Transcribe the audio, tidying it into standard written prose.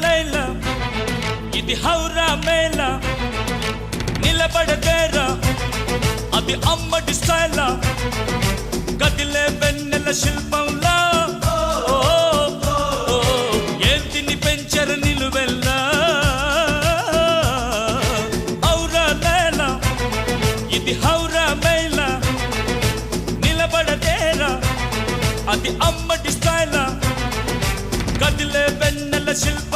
లైలా ఇది హౌరా మేళ నిలబడదేరా అది అమ్మడి స్టైలా కదిలే వెన్నెల శిల్పంలా ఏంటిని పెంచర నిలువెల్లా ఔరా లైలా ఇది హౌరా మేళ నిలబడదేరా అది అమ్మడి స్టైలా కదిలే వెన్నెల శిల్ప